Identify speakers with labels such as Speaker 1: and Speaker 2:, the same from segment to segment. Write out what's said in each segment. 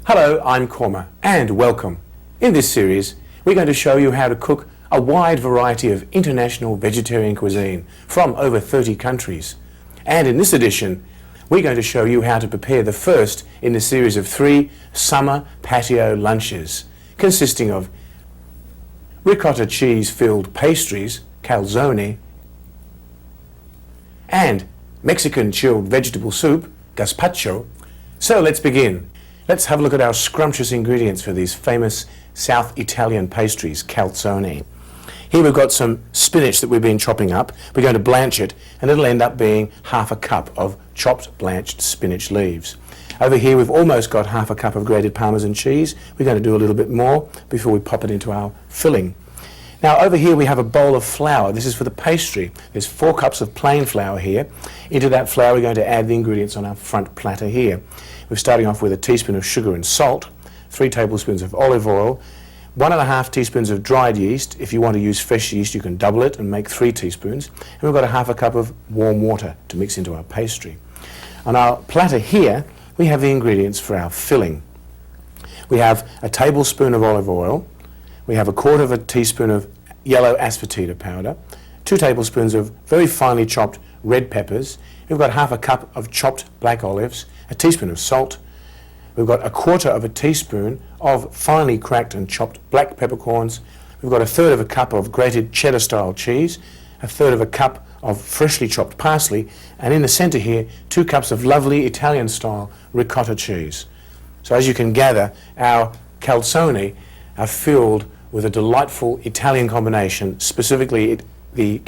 Speaker 1: Hello, I'm Kurma and welcome. In this series, we're going to show you how to cook a wide variety of international vegetarian cuisine from over 30 countries. And in this edition, we're going to show you how to prepare the first in the series of 3 summer patio lunches, consisting of ricotta cheese-filled pastries, calzone, and Mexican chilled vegetable soup, gazpacho. So let's begin. Let's have a look at our scrumptious ingredients for these famous South Italian pastries, calzone. Here we've got some spinach that we've been chopping up. We're going to blanch it, and it'll end up being half a cup of chopped blanched spinach leaves. Over here we've almost got half a cup of grated Parmesan cheese. We're going to do a little bit more before we pop it into our filling. Now over here we have a bowl of flour. This is for the pastry. There's 4 cups of plain flour here. Into that flour we're going to add the ingredients on our front platter here. We're starting off with a teaspoon of sugar and salt, 3 tablespoons of olive oil, 1½ teaspoons of dried yeast. If you want to use fresh yeast, you can double it and make 3 teaspoons. And we've got ½ a cup of warm water to mix into our pastry. On our platter here, we have the ingredients for our filling. We have a tablespoon of olive oil, we have 1/4 teaspoon of yellow asafoetida powder, 2 tablespoons of very finely chopped red peppers, we've got ½ a cup of chopped black olives, a teaspoon of salt, we've got 1/4 teaspoon of finely cracked and chopped black peppercorns, we've got 1/3 cup of grated cheddar style cheese, 1/3 cup of freshly chopped parsley, and in the centre here 2 cups of lovely Italian style ricotta cheese. So as you can gather, our calzone are filled with a delightful Italian combination, specifically the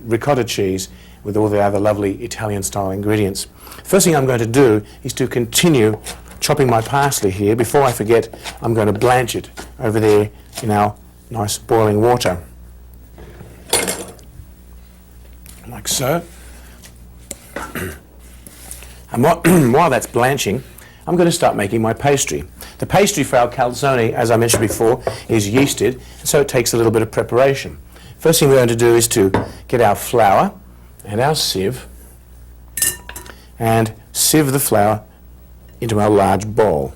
Speaker 1: ricotta cheese with all the other lovely Italian style ingredients. First thing I'm going to do is to continue chopping my parsley here. Before I forget, I'm going to blanch it over there in our nice boiling water. Like so. And while that's blanching, I'm going to start making my pastry. The pastry for our calzone, as I mentioned before, is yeasted, so it takes a little bit of preparation. First thing we're going to do is to get our flour and our sieve and sieve the flour into our large bowl,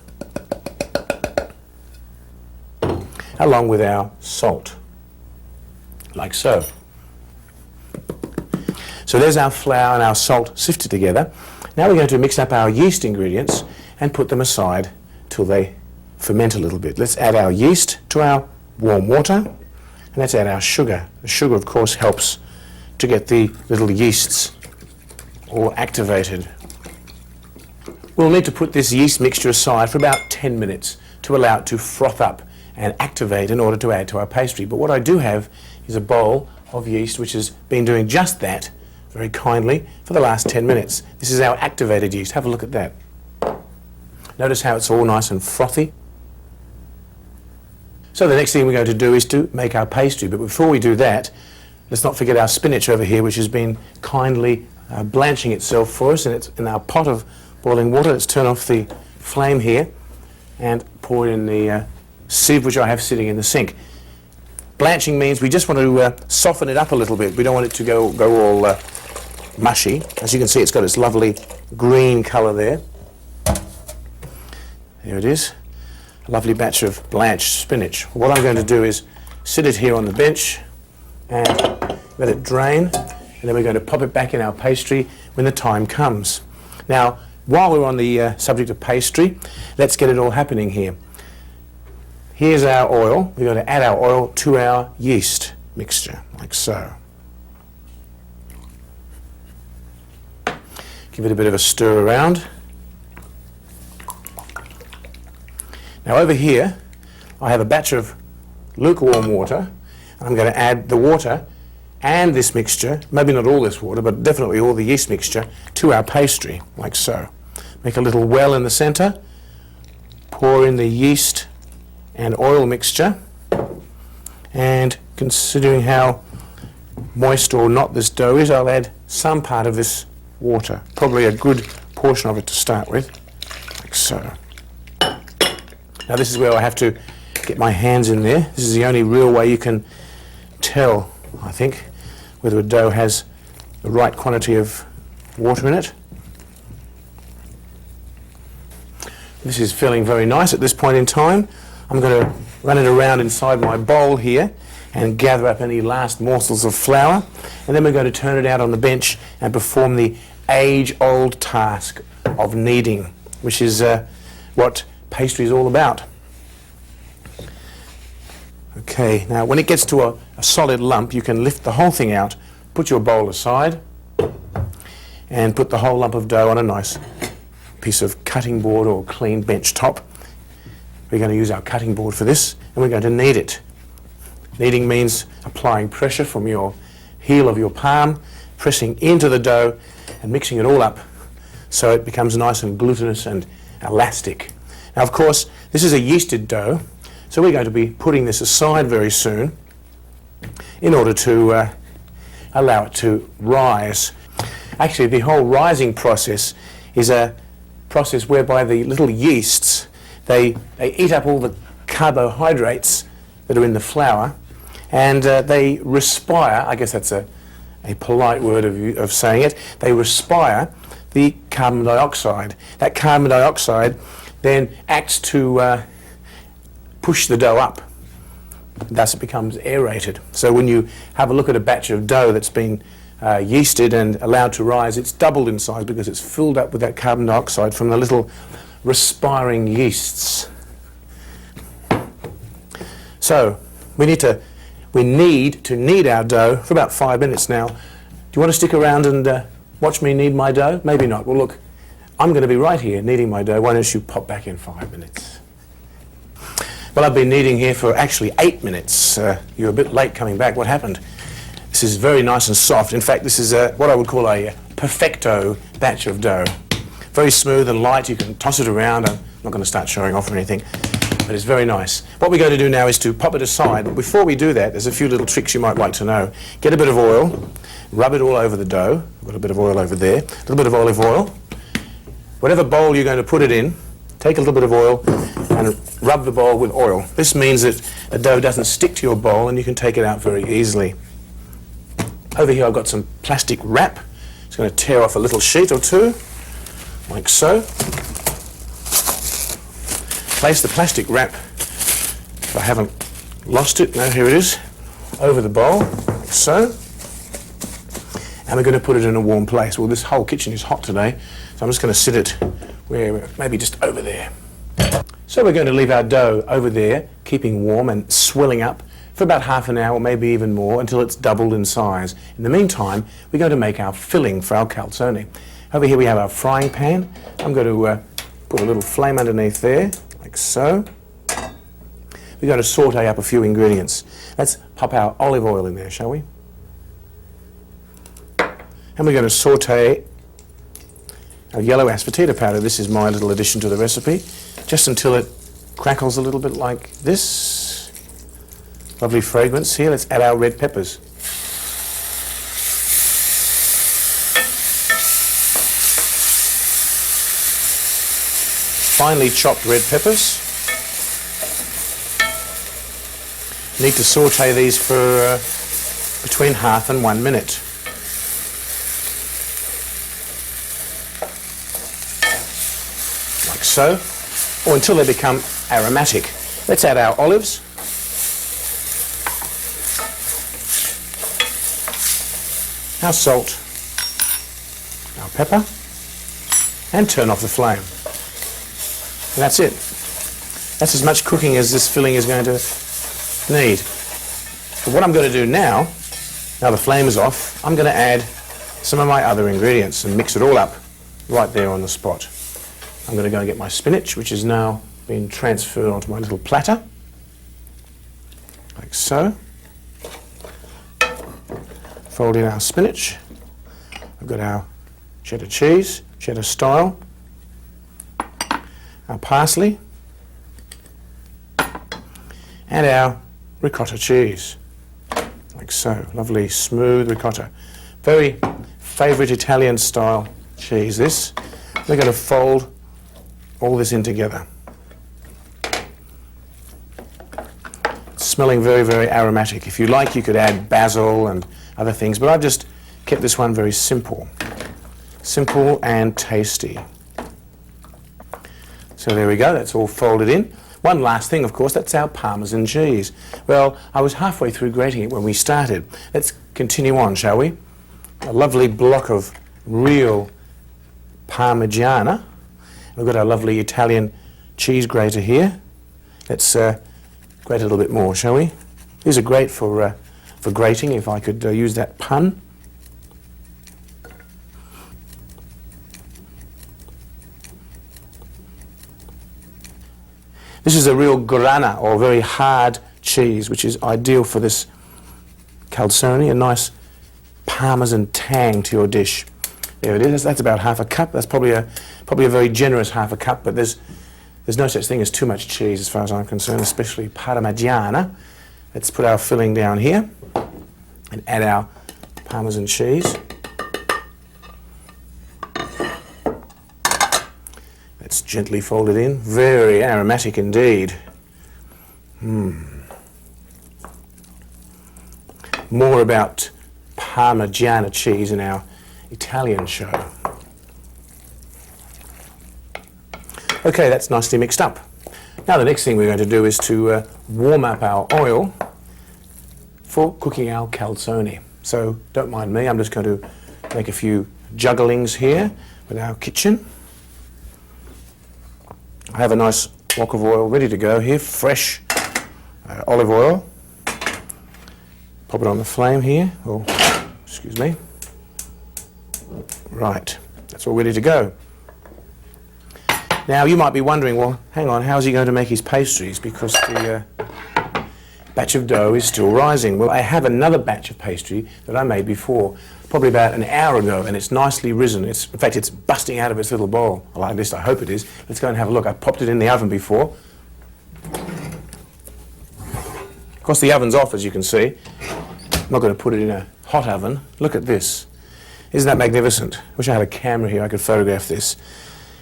Speaker 1: along with our salt, like so. So there's our flour and our salt sifted together. Now we're going to mix up our yeast ingredients and put them aside till they ferment a little bit. Let's add our yeast to our warm water, and let's add our sugar. The sugar, of course, helps to get the little yeasts all activated. We'll need to put this yeast mixture aside for about 10 minutes to allow it to froth up and activate in order to add to our pastry. But what I do have is a bowl of yeast which has been doing just that very kindly for the last 10 minutes. This is our activated yeast. Have a look at that. Notice how it's all nice and frothy. So the next thing we're going to do is to make our pastry. But before we do that, let's not forget our spinach over here, which has been kindly blanching itself for us, and it's in our pot of boiling water. Let's turn off the flame here and pour it in the sieve which I have sitting in the sink. Blanching means we just want to soften it up a little bit. We don't want it to go all mushy. As you can see, it's got its lovely green colour there. There it is, a lovely batch of blanched spinach. What I'm going to do is sit it here on the bench and let it drain, and then we're going to pop it back in our pastry when the time comes. Now, while we're on the subject of pastry, let's get it all happening here. Here's our oil. We're going to add our oil to our yeast mixture, like so. Give it a bit of a stir around. Now over here, I have a batch of lukewarm water. I'm going to add the water and this mixture, maybe not all this water, but definitely all the yeast mixture, to our pastry, like so. Make a little well in the center, pour in the yeast and oil mixture, and considering how moist or not this dough is, I'll add some part of this water, probably a good portion of it to start with, like so. Now this is where I have to get my hands in there. This is the only real way you can tell, I think, whether a dough has the right quantity of water in it. This is feeling very nice at this point in time. I'm going to run it around inside my bowl here and gather up any last morsels of flour, and then we're going to turn it out on the bench and perform the age-old task of kneading, which is what pastry is all about. Okay, now when it gets to a solid lump, you can lift the whole thing out, put your bowl aside, and put the whole lump of dough on a nice piece of cutting board or clean bench top. We're going to use our cutting board for this, and we're going to knead it. Kneading means applying pressure from your heel of your palm, pressing into the dough and mixing it all up so it becomes nice and glutinous and elastic. Now, of course, this is a yeasted dough, so we're going to be putting this aside very soon in order to allow it to rise. Actually, the whole rising process is a process whereby the little yeasts, they eat up all the carbohydrates that are in the flour, and they respire, I guess that's a polite word of saying it, they respire the carbon dioxide. That carbon dioxide then acts to push the dough up. Thus it becomes aerated. So when you have a look at a batch of dough that's been yeasted and allowed to rise, it's doubled in size because it's filled up with that carbon dioxide from the little respiring yeasts. So we need to knead our dough for about 5 minutes now. Do you want to stick around and watch me knead my dough? Maybe not. Well, look, I'm going to be right here kneading my dough. Why don't you pop back in 5 minutes? Well, I've been kneading here for actually 8 minutes. You're a bit late coming back. What happened? This is very nice and soft. In fact, this is what I would call a perfecto batch of dough. Very smooth and light. You can toss it around. I'm not going to start showing off or anything, but it's very nice. What we're going to do now is to pop it aside. But before we do that, there's a few little tricks you might like to know. Get a bit of oil, rub it all over the dough. I've got a bit of oil over there. A little bit of olive oil. Whatever bowl you're going to put it in, take a little bit of oil and rub the bowl with oil. This means that the dough doesn't stick to your bowl and you can take it out very easily. Over here I've got some plastic wrap. It's going to tear off a little sheet or two, like so. Place the plastic wrap, if I haven't lost it, no, here it is, over the bowl, like so. And we're going to put it in a warm place. Well, this whole kitchen is hot today, so I'm just going to sit it where, maybe just over there. So we're going to leave our dough over there, keeping warm and swelling up for about half an hour, maybe even more, until it's doubled in size. In the meantime, we're going to make our filling for our calzone. Over here we have our frying pan. I'm going to put a little flame underneath there, like so. We're going to saute up a few ingredients. Let's pop our olive oil in there, shall we? And we're going to saute our yellow asafoetida powder. This is my little addition to the recipe, just until it crackles a little bit like this. Lovely fragrance here. Let's add our red peppers. Finely chopped red peppers. Need to saute these for between half and 1 minute. Like so, or until they become aromatic. Let's add our olives. Our salt, our pepper, and turn off the flame. And that's it. That's as much cooking as this filling is going to need. But what I'm going to do now the flame is off, I'm going to add some of my other ingredients and mix it all up right there on the spot. I'm going to go and get my spinach, which is now been transferred onto my little platter, like so. Fold in our spinach. I've got our cheddar cheese, cheddar style, our parsley, and our ricotta cheese, like so. Lovely smooth ricotta. Very favourite Italian style cheese this. We're going to fold all this in together. It's smelling very, very aromatic. If you like, you could add basil and other things, but I've just kept this one very simple. Simple and tasty. So there we go, that's all folded in. One last thing, of course, that's our Parmesan cheese. Well, I was halfway through grating it when we started. Let's continue on, shall we? A lovely block of real Parmigiana. We've got our lovely Italian cheese grater here. Let's grate a little bit more, shall we? These are great for grating, if I could use that pun. This is a real grana, or very hard cheese, which is ideal for this calzone, a nice Parmesan tang to your dish. There it is. That's about half a cup. That's probably a very generous half a cup, but there's no such thing as too much cheese as far as I'm concerned, especially Parmigiana. Let's put our filling down here and add our Parmesan cheese. Let's gently fold it in. Very aromatic indeed. More about Parmigiana cheese in our Italian show. Okay, that's nicely mixed up. Now the next thing we're going to do is to warm up our oil for cooking our calzone. So don't mind me, I'm just going to make a few jugglings here with our kitchen. I have a nice wok of oil ready to go here, fresh olive oil. Pop it on the flame here, or excuse me. Right, that's all ready to go. Now you might be wondering, well, hang on, how's he going to make his pastries? Because the batch of dough is still rising. Well, I have another batch of pastry that I made before, probably about an hour ago, and it's nicely risen. In fact, it's busting out of its little bowl. Well, at least I hope it is. Let's go and have a look. I popped it in the oven before. Of course, the oven's off, as you can see. I'm not going to put it in a hot oven. Look at this. Isn't that magnificent? Wish I had a camera here, I could photograph this.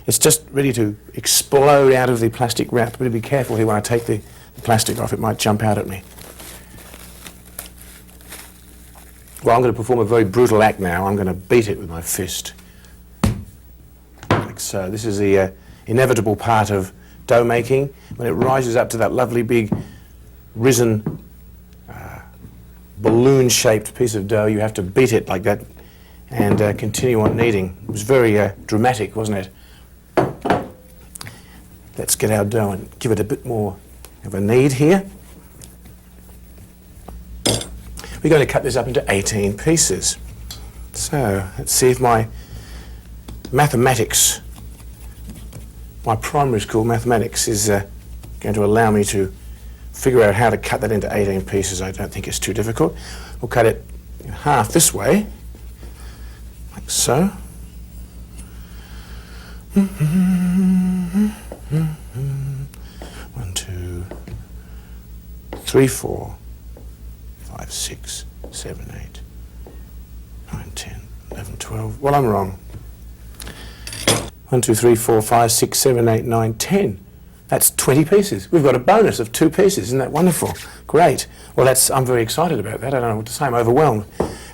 Speaker 1: It's just ready to explode out of the plastic wrap. But be careful here when I take the plastic off, it might jump out at me. Well, I'm going to perform a very brutal act now. I'm going to beat it with my fist. Like so. This is the inevitable part of dough making. When it rises up to that lovely big risen balloon-shaped piece of dough, you have to beat it like that and continue on kneading. It was very dramatic, wasn't it? Let's get our dough and give it a bit more of a knead here. We're going to cut this up into 18 pieces. So let's see if my mathematics, my primary school mathematics, is going to allow me to figure out how to cut that into 18 pieces. I don't think it's too difficult. We'll cut it in half this way, like so. 1, 2, 3, 4, 5, 6, 7, 8, 9, 10, 11, 12. Well, I'm wrong. 1, 2, 3, 4, 5, 6, 7, 8, 9, 10. That's 20 pieces. We've got a bonus of 2 pieces. Isn't that wonderful? Great. Well, I'm very excited about that. I don't know what to say. I'm overwhelmed.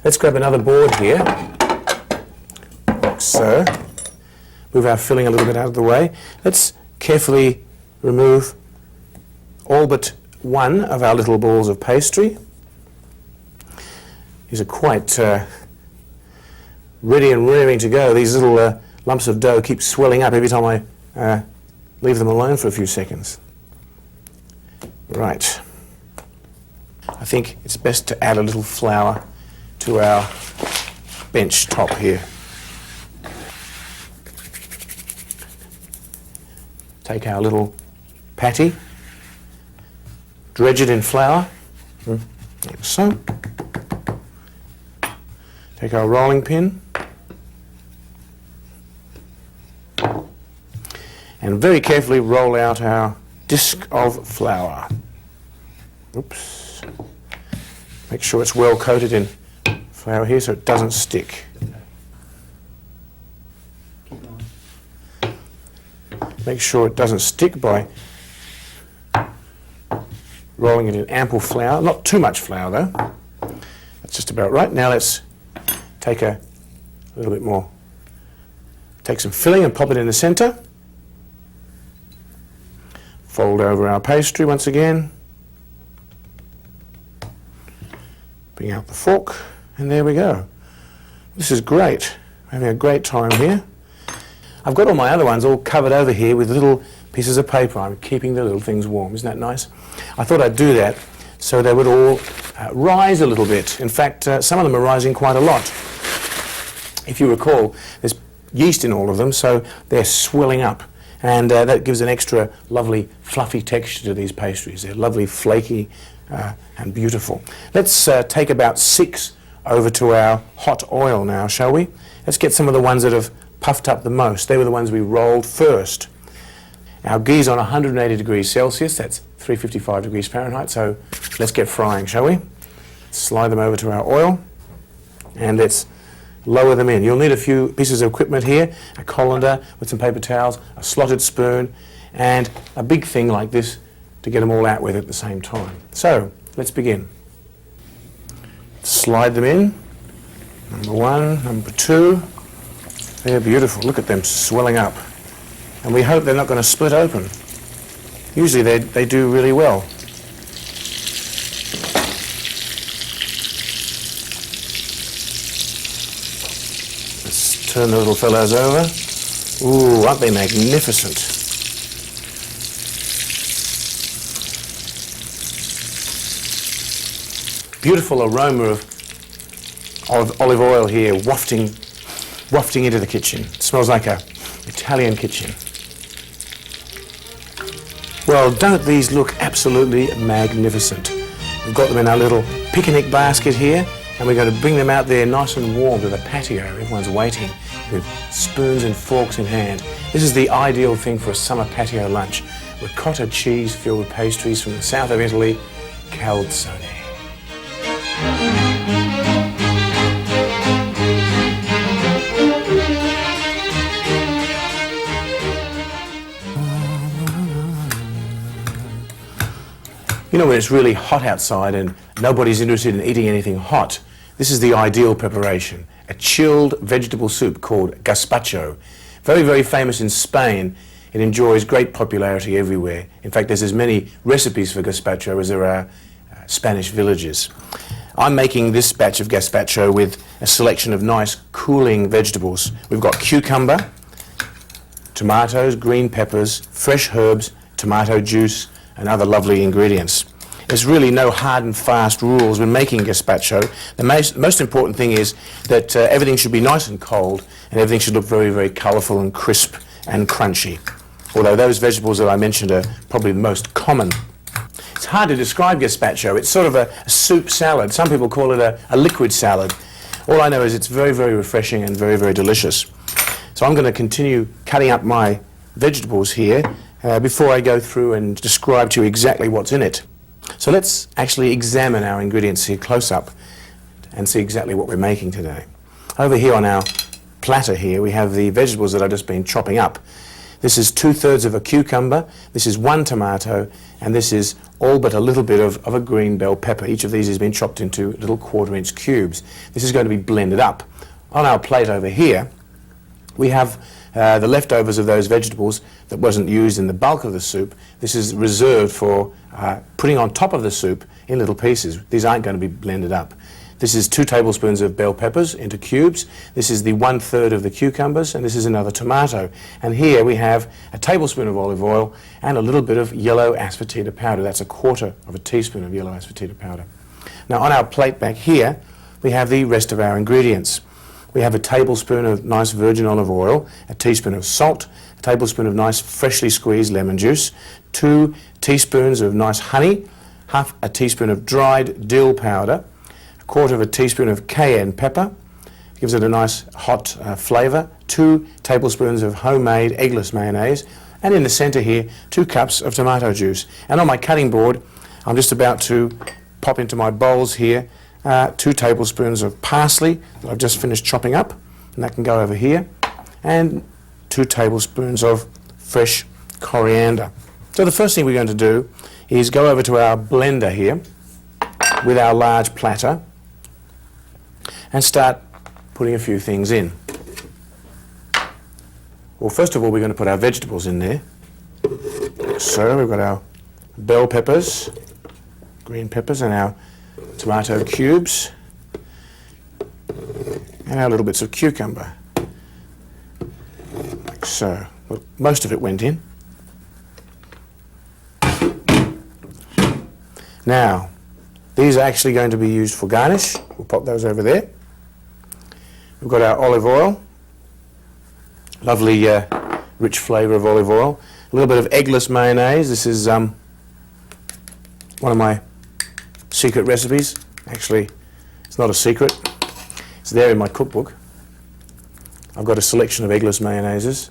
Speaker 1: Let's grab another board here, like so. Move our filling a little bit out of the way. Let's carefully remove all but one of our little balls of pastry. These are quite ready and raring to go. These little lumps of dough keep swelling up every time I leave them alone for a few seconds. Right. I think it's best to add a little flour to our bench top here. Take our little patty, dredge it in flour, like so. Take our rolling pin and very carefully roll out our disc of flour. Oops. Make sure it's well coated in flour here so it doesn't stick. Make sure it doesn't stick by rolling it in ample flour. Not too much flour though. That's just about right. Now let's take a little bit more. Take some filling and pop it in the center. Fold over our pastry once again. Bring out the fork, and there we go. This is great. We're having a great time here. I've got all my other ones all covered over here with little pieces of paper. I'm keeping the little things warm. Isn't that nice? I thought I'd do that so they would all rise a little bit. In fact, some of them are rising quite a lot. If you recall, there's yeast in all of them, so they're swelling up. And that gives an extra lovely fluffy texture to these pastries. They're lovely, flaky, and beautiful. Let's take about 6 over to our hot oil now, shall we? Let's get some of the ones that have puffed up the most. They were the ones we rolled first. Our ghee's on 180 degrees Celsius, that's 355 degrees Fahrenheit, so let's get frying, shall we? Slide them over to our oil, and let's lower them in. You'll need a few pieces of equipment here, a colander with some paper towels, a slotted spoon, and a big thing like this to get them all out with at the same time. So, let's begin. Slide them in. Number 1, number 2. They're beautiful. Look at them swelling up. And we hope they're not going to split open. Usually they do really well. Let's turn the little fellows over. Ooh, aren't they magnificent? Beautiful aroma of olive oil here wafting into the kitchen. It smells like an Italian kitchen. Well, don't these look absolutely magnificent? We've got them in our little picnic basket here, and we're going to bring them out there nice and warm to the patio. Everyone's waiting with spoons and forks in hand. This is the ideal thing for a summer patio lunch. Ricotta cheese filled with pastries from the south of Italy, calzone. You know, when it's really hot outside and nobody's interested in eating anything hot, this is the ideal preparation. A chilled vegetable soup called gazpacho. Very, very famous in Spain. It enjoys great popularity everywhere. In fact, there's as many recipes for gazpacho as there are Spanish villages. I'm making this batch of gazpacho with a selection of nice cooling vegetables. We've got cucumber, tomatoes, green peppers, fresh herbs, tomato juice, and other lovely ingredients. There's really no hard and fast rules when making gazpacho. The most important thing is that everything should be nice and cold, and everything should look very, very colourful and crisp and crunchy. Although those vegetables that I mentioned are probably the most common. It's hard to describe gazpacho. It's sort of a soup salad. Some people call it a liquid salad. All I know is it's very, very refreshing and very, very delicious. So I'm going to continue cutting up my vegetables here before I go through and describe to you exactly what's in it. So let's actually examine our ingredients here close up and see exactly what we're making today. Over here on our platter here we have the vegetables that I've just been chopping up. This is 2/3 of a cucumber, this is 1 tomato, and this is all but a little bit of a green bell pepper. Each of these has been chopped into little 1/4-inch cubes. This is going to be blended up. On our plate over here we have the leftovers of those vegetables that wasn't used in the bulk of the soup. This is reserved for putting on top of the soup in little pieces. These aren't going to be blended up. This is 2 tablespoons of bell peppers into cubes. This is the 1/3 of the cucumbers, and this is another tomato. And here we have a tablespoon of olive oil and a little bit of yellow asafoetida powder. That's 1/4 of a teaspoon of yellow asafoetida powder. Now on our plate back here, we have the rest of our ingredients. We have a tablespoon of nice virgin olive oil, a teaspoon of salt, a tablespoon of nice freshly squeezed lemon juice, 2 teaspoons of nice honey, half a teaspoon of dried dill powder, 1/4 of a teaspoon of cayenne pepper, gives it a nice hot flavour, 2 tablespoons of homemade eggless mayonnaise, and in the centre here 2 cups of tomato juice. And on my cutting board I'm just about to pop into my bowls here 2 tablespoons of parsley that I've just finished chopping up, and that can go over here, and 2 tablespoons of fresh coriander. So the first thing we're going to do is go over to our blender here with our large platter and start putting a few things in. Well, first of all we're going to put our vegetables in there. So we've got our bell peppers, green peppers, and our tomato cubes, and our little bits of cucumber, like so. Well, most of it went in. Now, these are actually going to be used for garnish. We'll pop those over there. We've got our olive oil, lovely rich flavour of olive oil, a little bit of eggless mayonnaise. This is one of my secret recipes. Actually, it's not a secret. It's there in my cookbook. I've got a selection of eggless mayonnaises.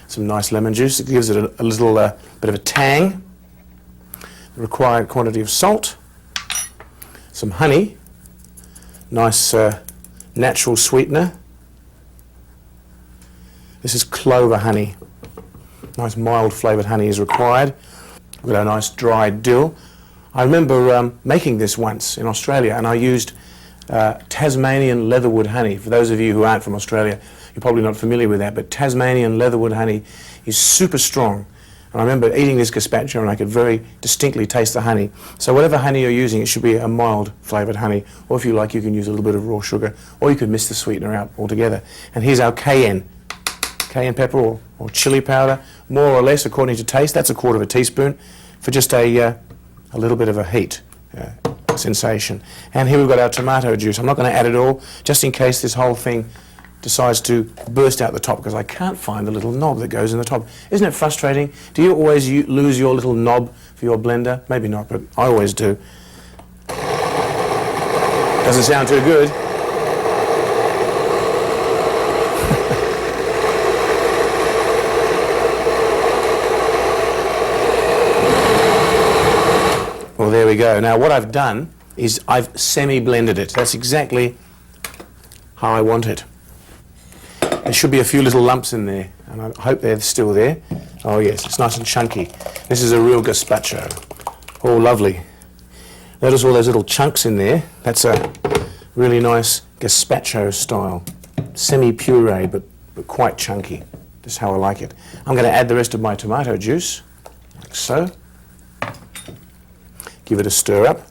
Speaker 1: Some nice lemon juice. It gives it a little bit of a tang. The required quantity of salt. Some honey. Nice natural sweetener. This is clover honey. Nice mild flavoured honey is required. We've got a nice dried dill. I remember making this once in Australia, and I used Tasmanian leatherwood honey. For those of you who aren't from Australia, you're probably not familiar with that, but Tasmanian leatherwood honey is super strong. And I remember eating this gazpacho and I could very distinctly taste the honey. So whatever honey you're using, it should be a mild flavoured honey, or if you like you can use a little bit of raw sugar, or you could miss the sweetener out altogether. And here's our cayenne pepper or chili powder, more or less according to taste. That's 1/4 of a teaspoon for just a little bit of a heat sensation. And here we've got our tomato juice. I'm not going to add it all, just in case this whole thing decides to burst out the top, because I can't find the little knob that goes in the top. Isn't it frustrating? Do you always lose your little knob for your blender? Maybe not, but I always do. Doesn't sound too good. Well, there we go. Now what I've done is I've semi-blended it. That's exactly how I want it. There should be a few little lumps in there, and I hope they're still there. Oh yes, it's nice and chunky. This is a real gazpacho. Oh, lovely. Notice all those little chunks in there. That's a really nice gazpacho style. Semi-pureed, but quite chunky. Just how I like it. I'm going to add the rest of my tomato juice, like so. Give it a stir up.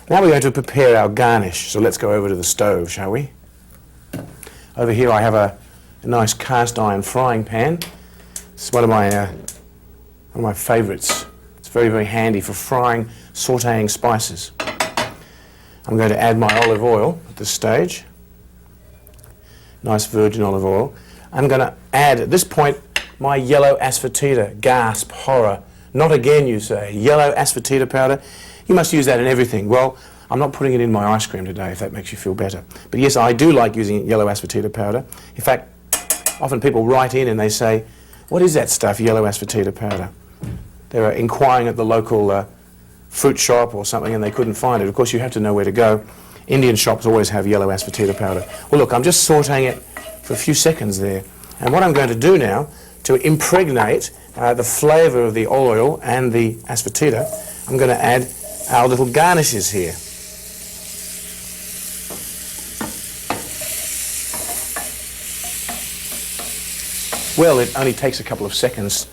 Speaker 1: Now we're going to prepare our garnish. So let's go over to the stove, shall we? Over here I have a nice cast iron frying pan. It's one of my favourites. It's very, very handy for frying, sautéing spices. I'm going to add my olive oil at this stage. Nice virgin olive oil. I'm going to add, at this point, my yellow asafoetida. Gasp, horror. Not again, you say. Yellow asafoetida powder. You must use that in everything. Well, I'm not putting it in my ice cream today, if that makes you feel better. But yes, I do like using yellow asafoetida powder. In fact, often people write in and they say, what is that stuff, yellow asafoetida powder? They were inquiring at the local fruit shop or something and they couldn't find it. Of course, you have to know where to go. Indian shops always have yellow asafoetida powder. Well, look, I'm just sautéing it for a few seconds there. And what I'm going to do now, to impregnate the flavour of the oil and the asafoetida, I'm going to add our little garnishes here. Well, it only takes a couple of seconds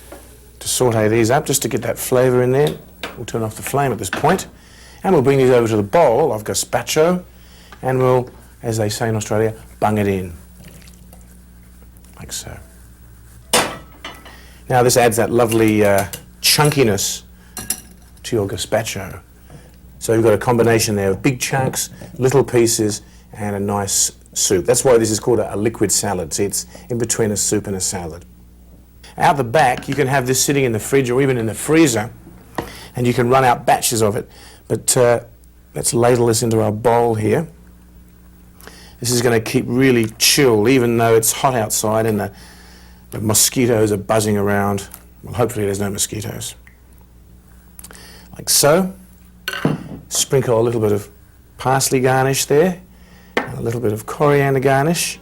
Speaker 1: to saute these up, just to get that flavour in there. We'll turn off the flame at this point, and we'll bring these over to the bowl of gazpacho, and we'll, as they say in Australia, bung it in, like so. Now this adds that lovely chunkiness to your gazpacho. So you've got a combination there of big chunks, little pieces, and a nice soup. That's why this is called a liquid salad. See, it's in between a soup and a salad. Out the back, you can have this sitting in the fridge or even in the freezer, and you can run out batches of it. But let's ladle this into our bowl here. This is going to keep really chilled, even though it's hot outside and the mosquitoes are buzzing around. Well, hopefully there's no mosquitoes. Like so. Sprinkle a little bit of parsley garnish there, and a little bit of coriander garnish.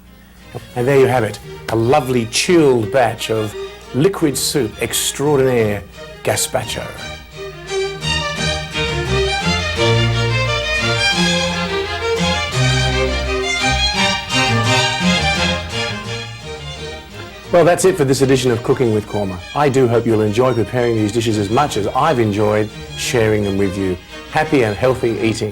Speaker 1: And there you have it, a lovely chilled batch of liquid soup extraordinaire gazpacho. Well, that's it for this edition of Cooking with Kurma. I do hope you'll enjoy preparing these dishes as much as I've enjoyed sharing them with you. Happy and healthy eating.